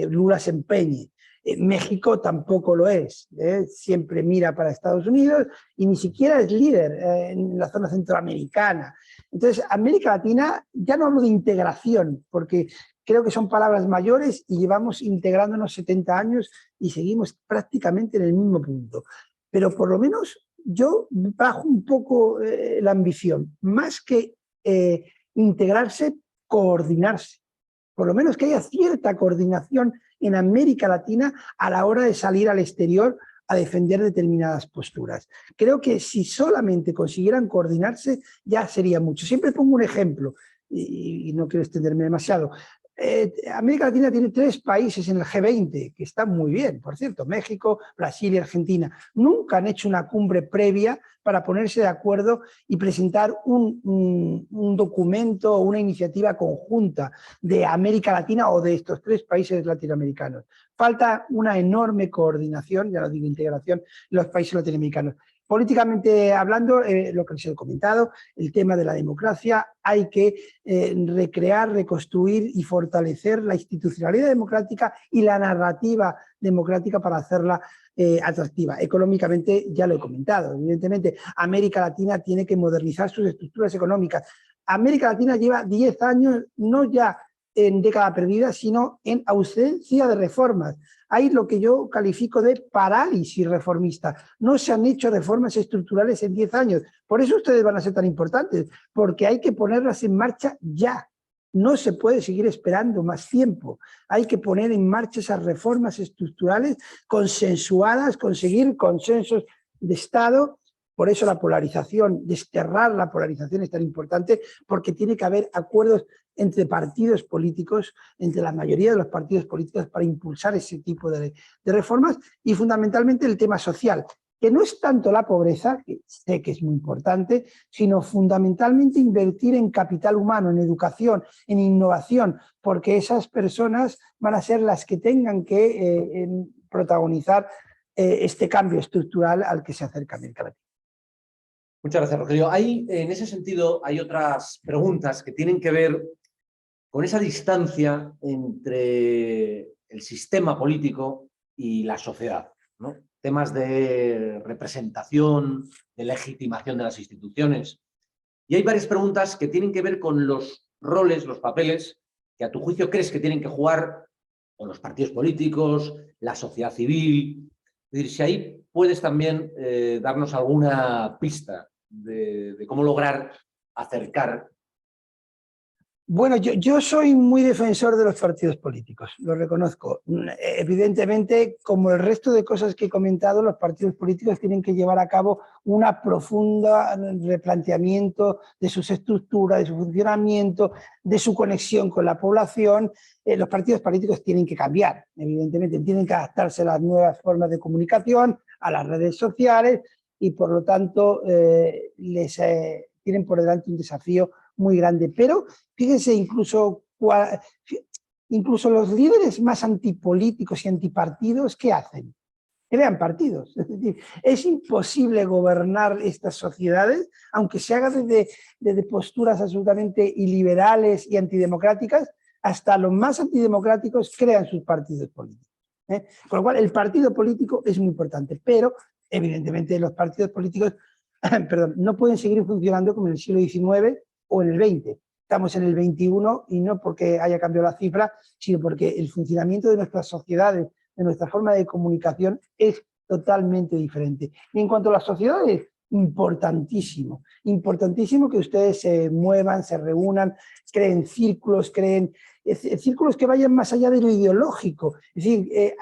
[SPEAKER 2] Lula se empeñe. México tampoco lo es, siempre mira para Estados Unidos y ni siquiera es líder en la zona centroamericana. Entonces, América Latina, ya no hablo de integración, porque creo que son palabras mayores y llevamos integrándonos 70 años y seguimos prácticamente en el mismo punto. Pero por lo menos yo bajo un poco la ambición, más que integrarse, coordinarse. Por lo menos que haya cierta coordinación en América Latina a la hora de salir al exterior a defender determinadas posturas. Creo que si solamente consiguieran coordinarse ya sería mucho. Siempre pongo un ejemplo y no quiero extenderme demasiado. América Latina tiene 3 países en el G20 que están muy bien, por cierto, México, Brasil y Argentina. Nunca han hecho una cumbre previa para ponerse de acuerdo y presentar un documento o una iniciativa conjunta de América Latina o de estos 3 países latinoamericanos. Falta una enorme coordinación, ya no digo integración, en los países latinoamericanos. Políticamente hablando, lo que les he comentado, el tema de la democracia, hay que recrear, reconstruir y fortalecer la institucionalidad democrática y la narrativa democrática para hacerla atractiva. Económicamente ya lo he comentado, evidentemente América Latina tiene que modernizar sus estructuras económicas. América Latina lleva 10 años, no ya en década perdida, sino en ausencia de reformas. Hay lo que yo califico de parálisis reformista. No se han hecho reformas estructurales en 10 años. Por eso ustedes van a ser tan importantes, porque hay que ponerlas en marcha ya. No se puede seguir esperando más tiempo. Hay que poner en marcha esas reformas estructurales consensuadas, conseguir consensos de Estado. Por eso la polarización, desterrar la polarización es tan importante, porque tiene que haber acuerdos entre partidos políticos, entre la mayoría de los partidos políticos, para impulsar ese tipo de reformas, y fundamentalmente el tema social, que no es tanto la pobreza, que sé que es muy importante, sino fundamentalmente invertir en capital humano, en educación, en innovación, porque esas personas van a ser las que tengan que protagonizar este cambio estructural al que se acerca América Latina.
[SPEAKER 1] Muchas gracias, Rogelio. En ese sentido, hay otras preguntas que tienen que ver con esa distancia entre el sistema político y la sociedad, ¿no? Temas de representación, de legitimación de las instituciones. Y hay varias preguntas que tienen que ver con los roles, los papeles que a tu juicio crees que tienen que jugar con los partidos políticos, la sociedad civil. Es decir, si ahí puedes también darnos alguna pista de cómo lograr acercar
[SPEAKER 2] Bueno, yo soy muy defensor de los partidos políticos, lo reconozco. Evidentemente, como el resto de cosas que he comentado, los partidos políticos tienen que llevar a cabo una profunda replanteamiento de sus estructuras, de su funcionamiento, de su conexión con la población. Los partidos políticos tienen que cambiar, evidentemente, tienen que adaptarse a las nuevas formas de comunicación, a las redes sociales y, por lo tanto, tienen por delante un desafío muy grande. Pero fíjense, incluso los líderes más antipolíticos y antipartidos, ¿qué hacen? Crean partidos. Es decir, es imposible gobernar estas sociedades, aunque se haga desde posturas absolutamente iliberales y antidemocráticas, hasta los más antidemocráticos crean sus partidos políticos. Con lo cual, el partido político es muy importante, pero evidentemente los partidos políticos perdón, no pueden seguir funcionando como en el siglo XIX o en el XX. Estamos en el XXI y no porque haya cambiado la cifra, sino porque el funcionamiento de nuestras sociedades, de nuestra forma de comunicación es totalmente diferente. Y en cuanto a las sociedades, importantísimo, importantísimo que ustedes se muevan, se reúnan, creen círculos, creen círculos que vayan más allá de lo ideológico. Es decir,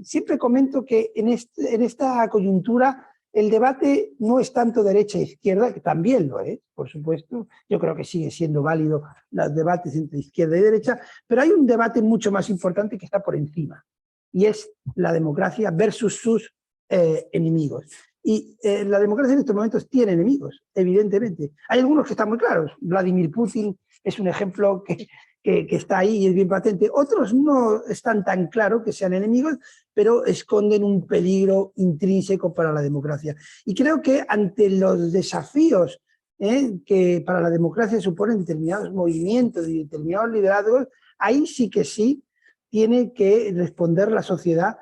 [SPEAKER 2] siempre comento que en esta coyuntura el debate no es tanto derecha e izquierda, que también lo es, por supuesto. Yo creo que sigue siendo válido los debates entre izquierda y derecha, pero hay un debate mucho más importante que está por encima, y es la democracia versus sus enemigos. Y la democracia en estos momentos tiene enemigos, evidentemente. Hay algunos que están muy claros. Vladimir Putin es un ejemplo que está ahí y es bien patente. Otros no están tan claros que sean enemigos, pero esconden un peligro intrínseco para la democracia. Y creo que ante los desafíos que para la democracia suponen determinados movimientos y determinados liderazgos, ahí sí que sí tiene que responder la sociedad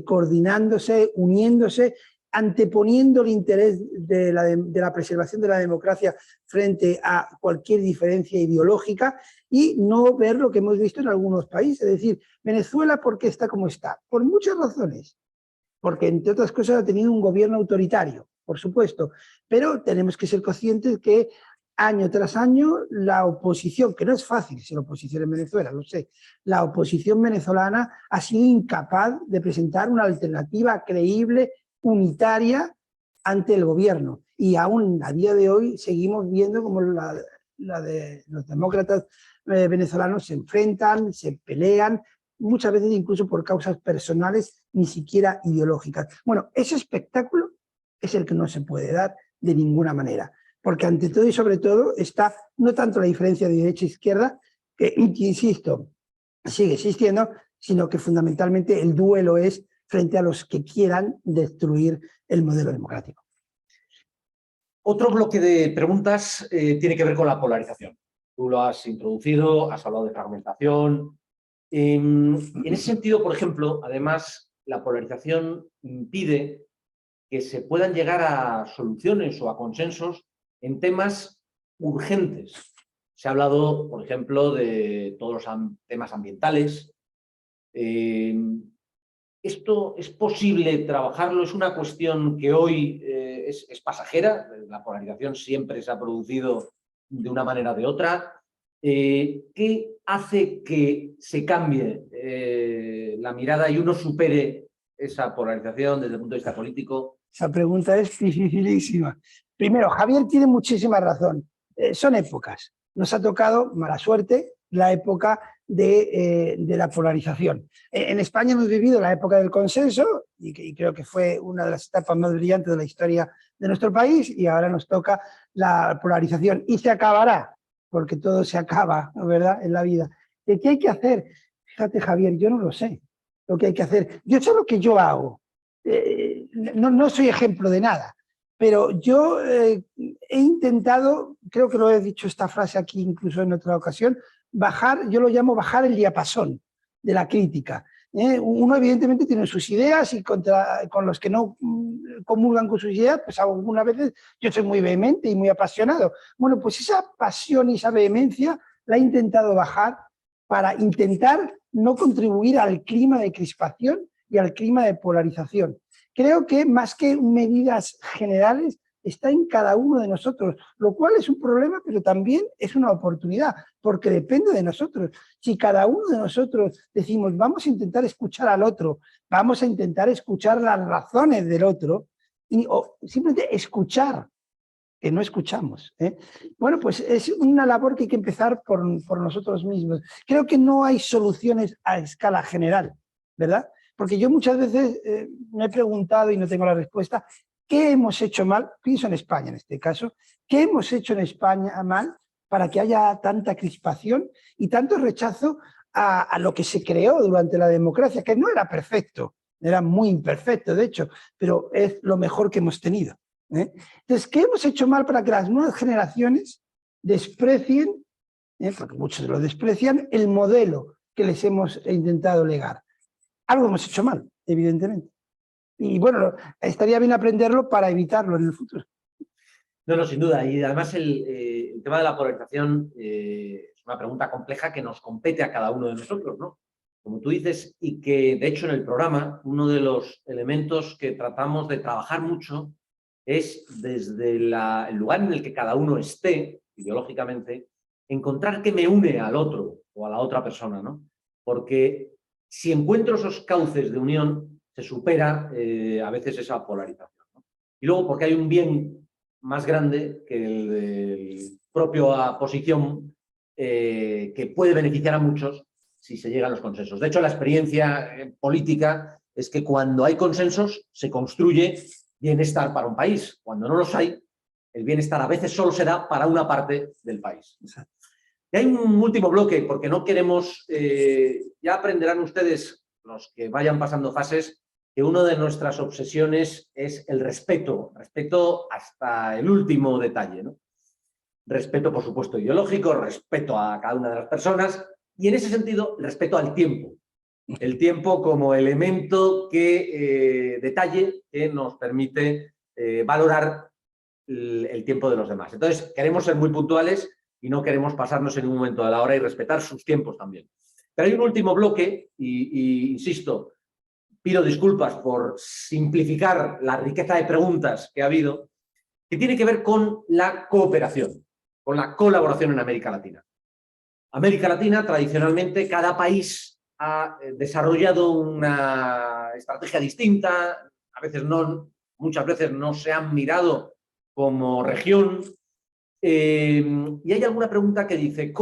[SPEAKER 2] coordinándose, uniéndose, anteponiendo el interés de la preservación de la democracia frente a cualquier diferencia ideológica, y no ver lo que hemos visto en algunos países. Es decir, Venezuela, ¿por qué está como está? Por muchas razones. Porque, entre otras cosas, ha tenido un gobierno autoritario, por supuesto, pero tenemos que ser conscientes que año tras año la oposición, que no es fácil ser oposición en Venezuela, lo sé, la oposición venezolana ha sido incapaz de presentar una alternativa creíble, unitaria, ante el gobierno. Y aún a día de hoy seguimos viendo como la de los demócratas venezolanos se enfrentan, se pelean, muchas veces incluso por causas personales, ni siquiera ideológicas. Bueno, ese espectáculo es el que no se puede dar de ninguna manera, porque ante todo y sobre todo está no tanto la diferencia de derecha e izquierda, que insisto, sigue existiendo, sino que fundamentalmente el duelo es frente a los que quieran destruir el modelo democrático.
[SPEAKER 1] Otro bloque de preguntas tiene que ver con la polarización. Tú lo has introducido, has hablado de fragmentación. En ese sentido, por ejemplo, además, la polarización impide que se puedan llegar a soluciones o a consensos en temas urgentes. Se ha hablado, por ejemplo, de todos los temas ambientales. ¿Esto es posible trabajarlo? ¿Es una cuestión que hoy es pasajera? La polarización siempre se ha producido de una manera o de otra. ¿Qué hace que se cambie la mirada y uno supere esa polarización desde el punto de vista político?
[SPEAKER 2] Esa pregunta es dificilísima. Primero, Javier tiene muchísima razón. Son épocas. Nos ha tocado, mala suerte, la época de la polarización. En España hemos vivido la época del consenso y creo que fue una de las etapas más brillantes de la historia de nuestro país, y ahora nos toca la polarización y se acabará, porque todo se acaba, ¿verdad?, en la vida. ¿Qué hay que hacer? Fíjate, Javier, yo no lo sé lo que hay que hacer. Yo sé lo que yo hago. No soy ejemplo de nada, pero yo he intentado, creo que lo he dicho esta frase aquí incluso en otra ocasión, bajar, yo lo llamo bajar el diapasón de la crítica. Uno evidentemente tiene sus ideas y con los que no comulgan con sus ideas, pues algunas veces yo soy muy vehemente y muy apasionado. Bueno, pues esa pasión y esa vehemencia la he intentado bajar para intentar no contribuir al clima de crispación y al clima de polarización. Creo que más que medidas generales está en cada uno de nosotros, lo cual es un problema, pero también es una oportunidad, porque depende de nosotros. Si cada uno de nosotros decimos, vamos a intentar escuchar al otro, vamos a intentar escuchar las razones del otro, o simplemente escuchar, que no escuchamos. Bueno, pues es una labor que hay que empezar por nosotros mismos. Creo que no hay soluciones a escala general, ¿verdad? Porque yo muchas veces me he preguntado y no tengo la respuesta, ¿qué hemos hecho mal? Pienso en España en este caso. ¿Qué hemos hecho en España mal para que haya tanta crispación y tanto rechazo a lo que se creó durante la democracia? Que no era perfecto, era muy imperfecto, de hecho, pero es lo mejor que hemos tenido. Entonces, ¿qué hemos hecho mal para que las nuevas generaciones desprecien, porque muchos lo desprecian, el modelo que les hemos intentado legar? Algo hemos hecho mal, evidentemente. Y bueno, estaría bien aprenderlo para evitarlo en el futuro.
[SPEAKER 1] No, no, sin duda. Y además el tema de la polarización es una pregunta compleja que nos compete a cada uno de nosotros, ¿no? Como tú dices, y que de hecho en el programa uno de los elementos que tratamos de trabajar mucho es desde el lugar en el que cada uno esté, ideológicamente, encontrar qué me une al otro o a la otra persona, ¿no? Porque si encuentro esos cauces de unión, se supera a veces esa polarización, ¿no? Y luego porque hay un bien más grande que el de propia posición que puede beneficiar a muchos si se llega a los consensos. De hecho, la experiencia política es que cuando hay consensos se construye bienestar para un país. Cuando no los hay, el bienestar a veces solo se da para una parte del país. Y hay un último bloque, porque no queremos, ya aprenderán ustedes, los que vayan pasando fases, que una de nuestras obsesiones es el respeto, respeto hasta el último detalle, ¿no? Respeto, por supuesto, ideológico, respeto a cada una de las personas y, en ese sentido, respeto al tiempo. El tiempo como elemento que detalle que nos permite valorar el tiempo de los demás. Entonces, queremos ser muy puntuales y no queremos pasarnos en un momento de la hora y respetar sus tiempos también. Pero hay un último bloque y insisto, pido disculpas por simplificar la riqueza de preguntas que ha habido, que tiene que ver con la cooperación, con la colaboración en América Latina. América Latina, tradicionalmente, cada país ha desarrollado una estrategia distinta, a veces no, muchas veces no se han mirado como región. Y hay alguna pregunta que dice,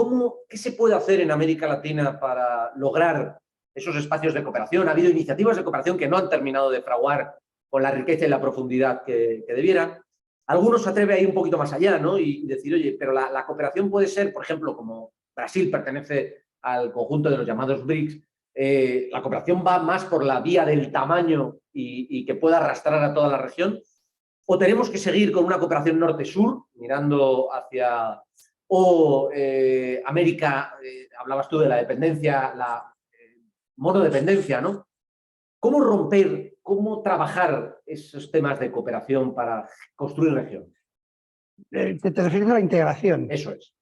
[SPEAKER 1] ¿qué se puede hacer en América Latina para lograr esos espacios de cooperación? Ha habido iniciativas de cooperación que no han terminado de fraguar con la riqueza y la profundidad que debieran. Algunos se atreven a ir un poquito más allá, ¿no? Y decir, oye, pero la cooperación puede ser, por ejemplo, como Brasil pertenece al conjunto de los llamados BRICS, la cooperación va más por la vía del tamaño y que pueda arrastrar a toda la región. ¿O tenemos que seguir con una cooperación norte-sur, mirando hacia América, hablabas tú de la dependencia, la monodependencia, ¿no? ¿Cómo romper, cómo trabajar esos temas de cooperación para construir región?
[SPEAKER 2] ¿Te refieres a la integración?
[SPEAKER 1] Eso es.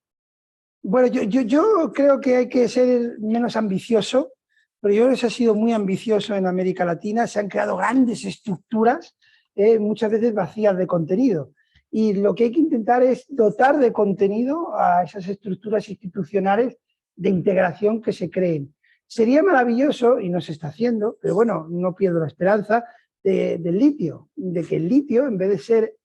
[SPEAKER 2] Bueno, yo creo que hay que ser menos ambicioso, pero yo creo que se ha sido muy ambicioso en América Latina. Se han creado grandes estructuras, muchas veces vacías de contenido. Y lo que hay que intentar es dotar de contenido a esas estructuras institucionales de integración que se creen. Sería maravilloso, y no se está haciendo, pero bueno, no pierdo la esperanza, del litio, de que el litio, en vez de ser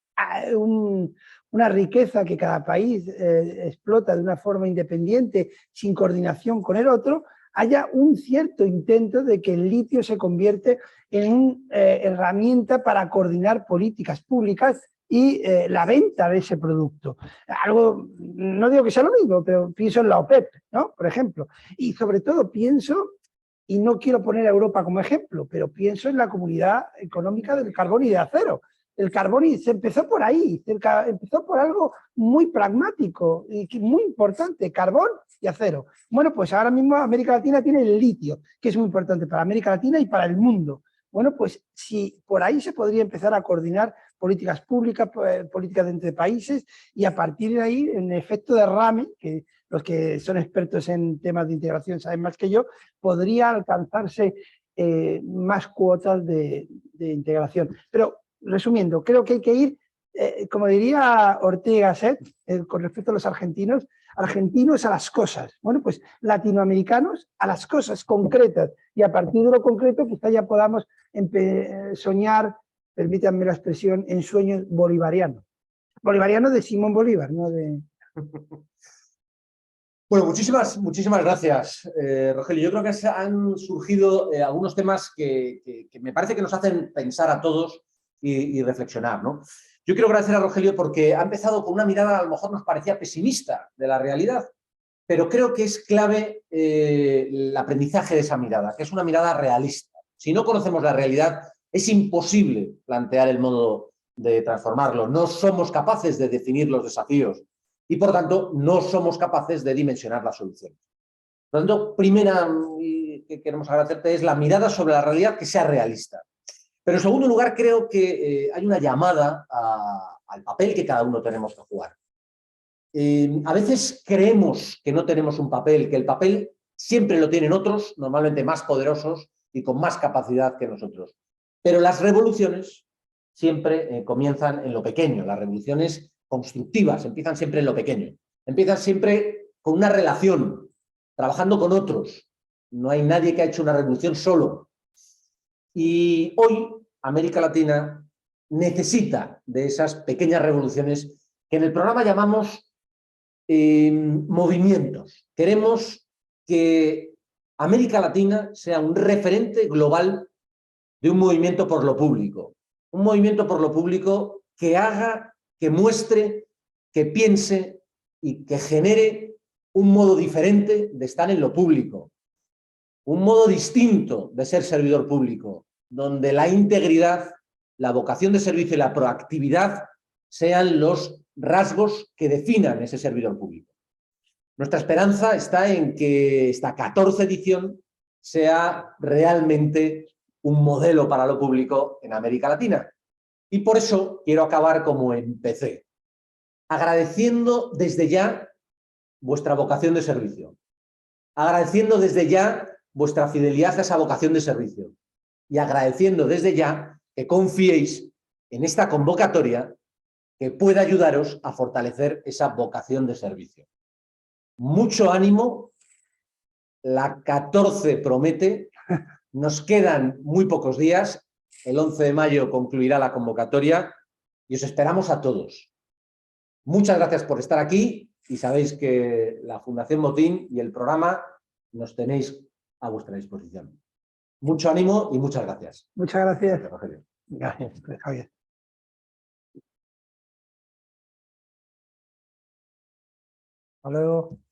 [SPEAKER 2] una riqueza que cada país explota de una forma independiente, sin coordinación con el otro, haya un cierto intento de que el litio se convierte en una herramienta para coordinar políticas públicas y la venta de ese producto. Algo, no digo que sea lo mismo, pero pienso en la OPEP, ¿no? Por ejemplo. Y sobre todo pienso, y no quiero poner a Europa como ejemplo, pero pienso en la Comunidad Económica del Carbón y de Acero. El carbón se empezó por ahí, empezó por algo muy pragmático y muy importante, carbón y acero. Bueno, pues ahora mismo América Latina tiene el litio, que es muy importante para América Latina y para el mundo. Bueno, pues si por ahí se podría empezar a coordinar políticas públicas, políticas entre países, y a partir de ahí, en efecto derrame, que los que son expertos en temas de integración saben más que yo, podría alcanzarse más cuotas de integración. Pero resumiendo, creo que hay que ir como diría Ortega Set, con respecto a los argentinos a las cosas. Bueno, pues latinoamericanos a las cosas concretas. Y a partir de lo concreto quizá ya podamos soñar, permítanme la expresión, en sueños bolivarianos. Bolivarianos de Simón Bolívar, no de...
[SPEAKER 1] Bueno, muchísimas gracias, Rogelio. Yo creo que han surgido algunos temas que me parece que nos hacen pensar a todos y reflexionar, ¿no? Yo quiero agradecer a Rogelio porque ha empezado con una mirada, a lo mejor nos parecía pesimista de la realidad, pero creo que es clave el aprendizaje de esa mirada, que es una mirada realista. Si no conocemos la realidad, es imposible plantear el modo de transformarlo. No somos capaces de definir los desafíos y, por tanto, no somos capaces de dimensionar las soluciones. Por lo tanto, primera que queremos agradecerte es la mirada sobre la realidad que sea realista. Pero en segundo lugar, creo que hay una llamada al papel que cada uno tenemos que jugar. A veces creemos que no tenemos un papel, que el papel siempre lo tienen otros, normalmente más poderosos y con más capacidad que nosotros. Pero las revoluciones siempre comienzan en lo pequeño, las revoluciones constructivas empiezan siempre en lo pequeño, empiezan siempre con una relación, trabajando con otros. No hay nadie que ha hecho una revolución solo. Y hoy América Latina necesita de esas pequeñas revoluciones que en el programa llamamos movimientos. Queremos que América Latina sea un referente global de un movimiento por lo público. Un movimiento por lo público que haga, que muestre, que piense y que genere un modo diferente de estar en lo público. Un modo distinto de ser servidor público, donde la integridad, la vocación de servicio y la proactividad sean los rasgos que definan ese servidor público. Nuestra esperanza está en que esta 14ª edición sea realmente un modelo para lo público en América Latina. Y por eso quiero acabar como empecé, agradeciendo desde ya vuestra vocación de servicio, agradeciendo desde ya vuestra fidelidad a esa vocación de servicio y agradeciendo desde ya que confiéis en esta convocatoria que pueda ayudaros a fortalecer esa vocación de servicio. Mucho ánimo, la 14 promete, nos quedan muy pocos días, el 11 de mayo concluirá la convocatoria y os esperamos a todos. Muchas gracias por estar aquí y sabéis que la Fundación Motín y el programa nos tenéis a vuestra disposición. Mucho ánimo y muchas gracias.
[SPEAKER 2] Muchas gracias.
[SPEAKER 1] Gracias, Rogelio.
[SPEAKER 2] Gracias, Javier. Hasta luego.